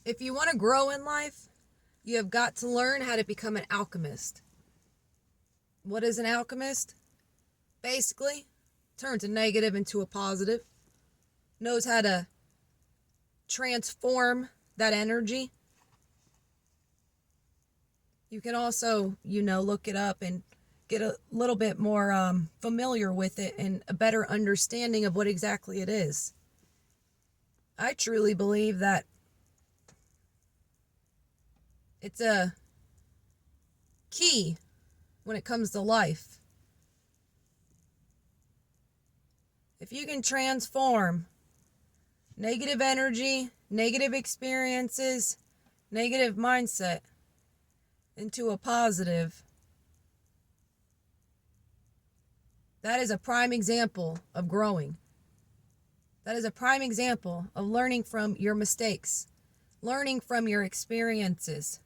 If you want to grow in life, you have got to learn how to become an alchemist. What is an alchemist? Basically, turns a negative into a positive, knows how to transform that energy. You can also, look it up and get a little bit more familiar with it and a better understanding of what exactly it is. I truly believe that it's a key when it comes to life. If you can transform negative energy, negative experiences, negative mindset into a positive, that is a prime example of growing. That is a prime example of learning from your mistakes, learning from your experiences,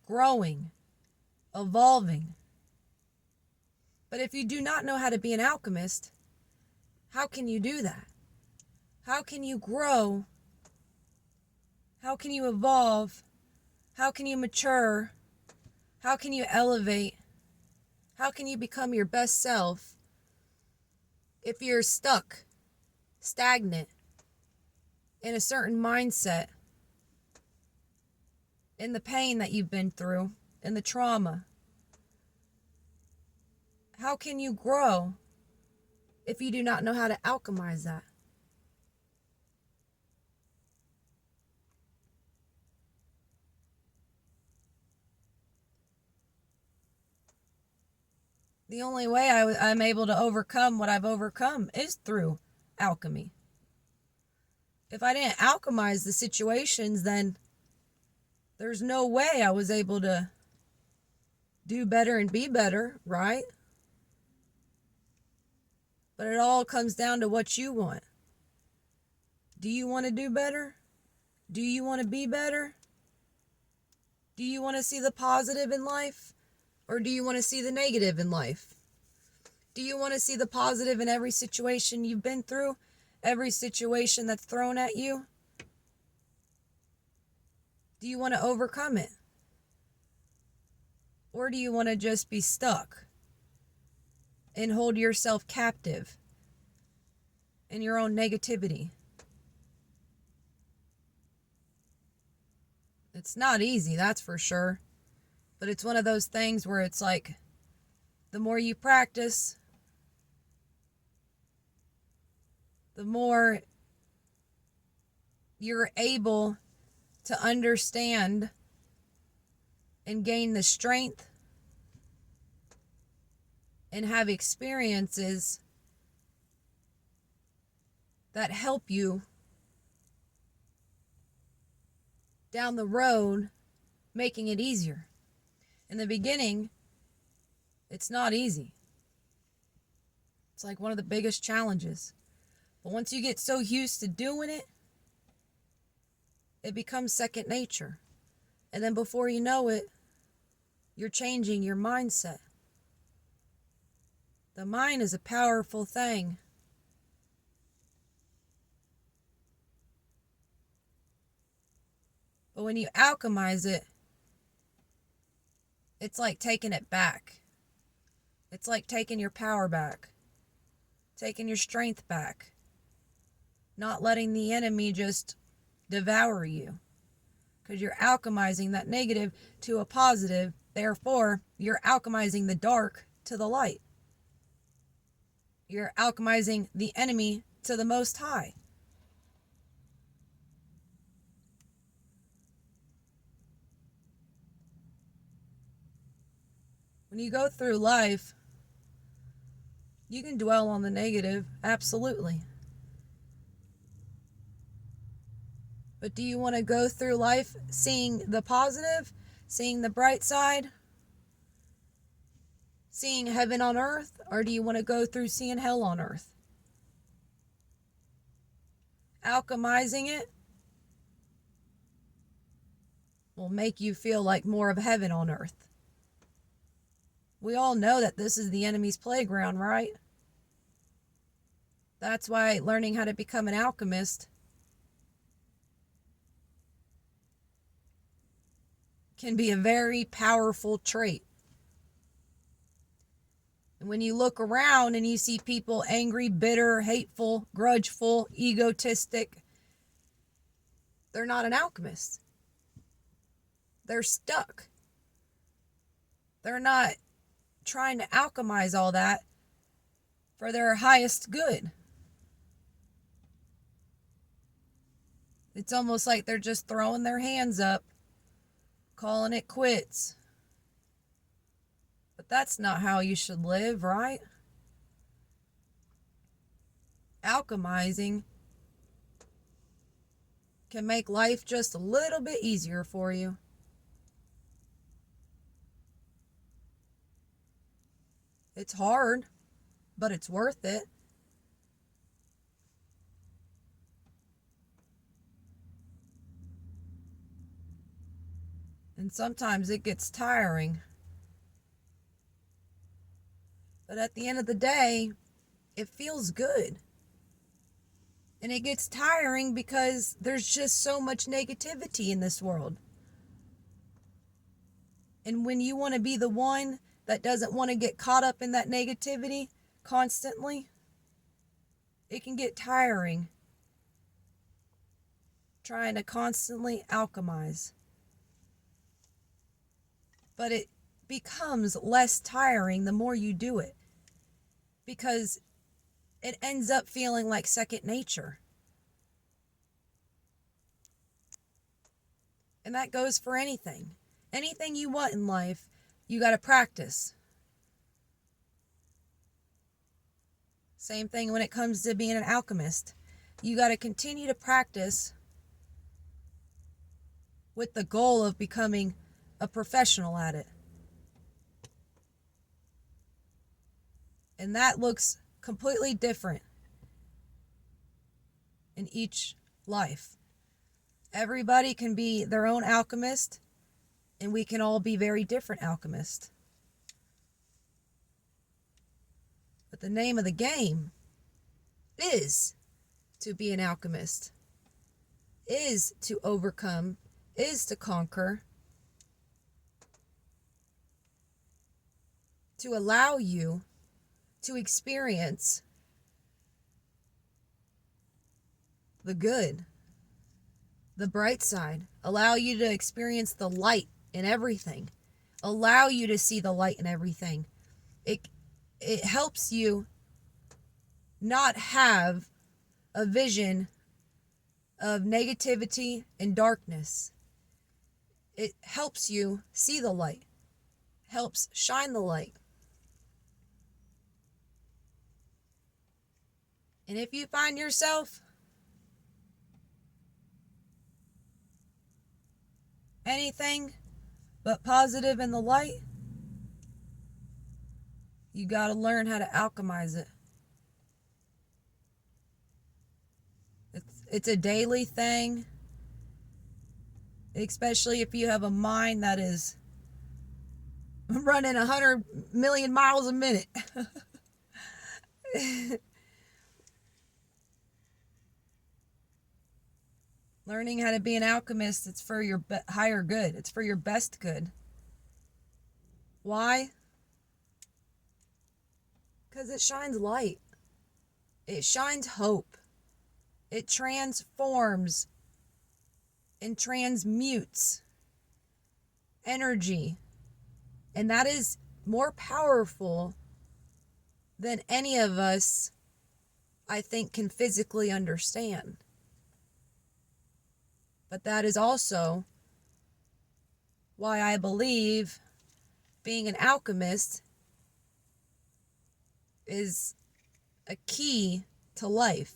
growing, evolving. But if you do not know how to be an alchemist, how can you do that? How can you grow? How can you evolve? How can you mature? How can you elevate? How can you become your best self if you're stuck, stagnant, in a certain mindset, in the pain that you've been through, in the trauma? How can you grow if you do not know how to alchemize that? The only way I'm able to overcome what I've overcome is through alchemy. If I didn't alchemize the situations, then there's no way I was able to do better and be better, right? But it all comes down to what you want. Do you want to do better? Do you want to be better? Do you want to see the positive in life? Or do you want to see the negative in life? Do you want to see the positive in every situation you've been through? Every situation that's thrown at you? Do you want to overcome it? Or do you want to just be stuck and hold yourself captive in your own negativity? It's not easy, that's for sure. But it's one of those things where it's like, the more you practice, the more you're able to understand and gain the strength and have experiences that help you down the road, making it easier. In the beginning, it's not easy. It's like one of the biggest challenges. But once you get so used to doing it, it becomes second nature. And then before you know it, you're changing your mindset. The mind is a powerful thing. But when you alchemize it, it's like taking it back. It's like taking your power back, taking your strength back, not letting the enemy just devour you. Because you're alchemizing that negative to a positive. Therefore, you're alchemizing the dark to the light. You're alchemizing the enemy to the Most High. When you go through life, you can dwell on the negative, absolutely. But do you want to go through life seeing the positive, seeing the bright side, seeing heaven on earth, or do you want to go through seeing hell on earth? Alchemizing it will make you feel like more of heaven on earth. We all know that this is the enemy's playground, right? That's why learning how to become an alchemist can be a very powerful trait. And when you look around and you see people angry, bitter, hateful, grudgeful, egotistic, they're not an alchemist. They're stuck. They're not trying to alchemize all that for their highest good. It's almost like they're just throwing their hands up, calling it quits. But that's not how you should live, right? Alchemizing can make life just a little bit easier for you. It's hard, but it's worth it. And sometimes it gets tiring. But at the end of the day, it feels good. And it gets tiring because there's just so much negativity in this world. And when you want to be the one that doesn't want to get caught up in that negativity constantly, it can get tiring trying to constantly alchemize. But it becomes less tiring the more you do it, because it ends up feeling like second nature. And that goes for anything. Anything you want in life, you got to practice. Same thing when it comes to being an alchemist. You got to continue to practice with the goal of becoming a professional at it. And that looks completely different in each life. Everybody can be their own alchemist, and we can all be very different alchemists. But the name of the game is to be an alchemist, is to overcome, is to conquer, to allow you to experience the good, the bright side, allow you to experience the light in everything, allow you to see the light in everything. It helps you not have a vision of negativity and darkness. It helps you see the light, helps shine the light. And if you find yourself anything but positive in the light, you got to learn how to alchemize it. It's a daily thing, especially if you have a mind that is running 100 million miles a minute. Learning how to be an alchemist, it's for your higher good. It's for your best good. Why? Because it shines light. It shines hope. It transforms and transmutes energy. And that is more powerful than any of us, I think, can physically understand. But that is also why I believe being an alchemist is a key to life.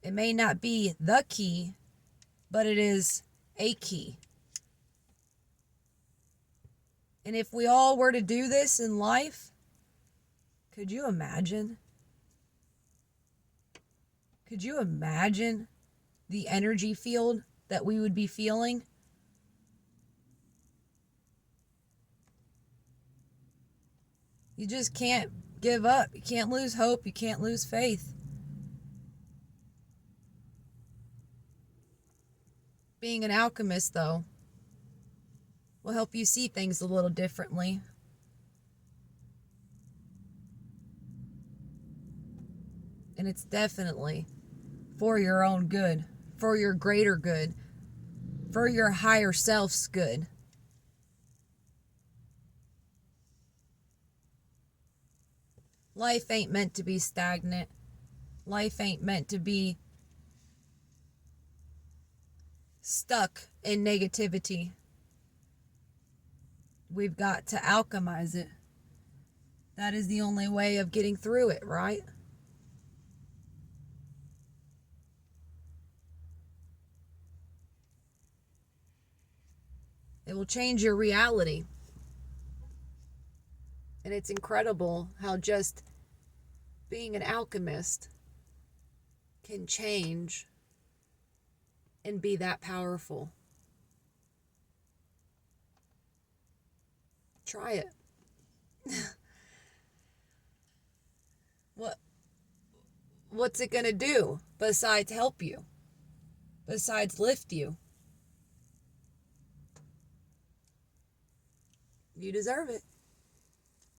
It may not be the key, but it is a key. And if we all were to do this in life, could you imagine? Could you imagine the energy field that we would be feeling? You just can't give up. You can't lose hope. You can't lose faith. Being an alchemist, though, will help you see things a little differently. And it's definitely for your own good, for your greater good, for your higher self's good. Life ain't meant to be stagnant. Life ain't meant to be stuck in negativity. We've got to alchemize it. That is the only way of getting through it, right? It will change your reality. And it's incredible how just being an alchemist can change and be that powerful. Try it. What's it going to do besides help you? Besides lift you? You deserve it.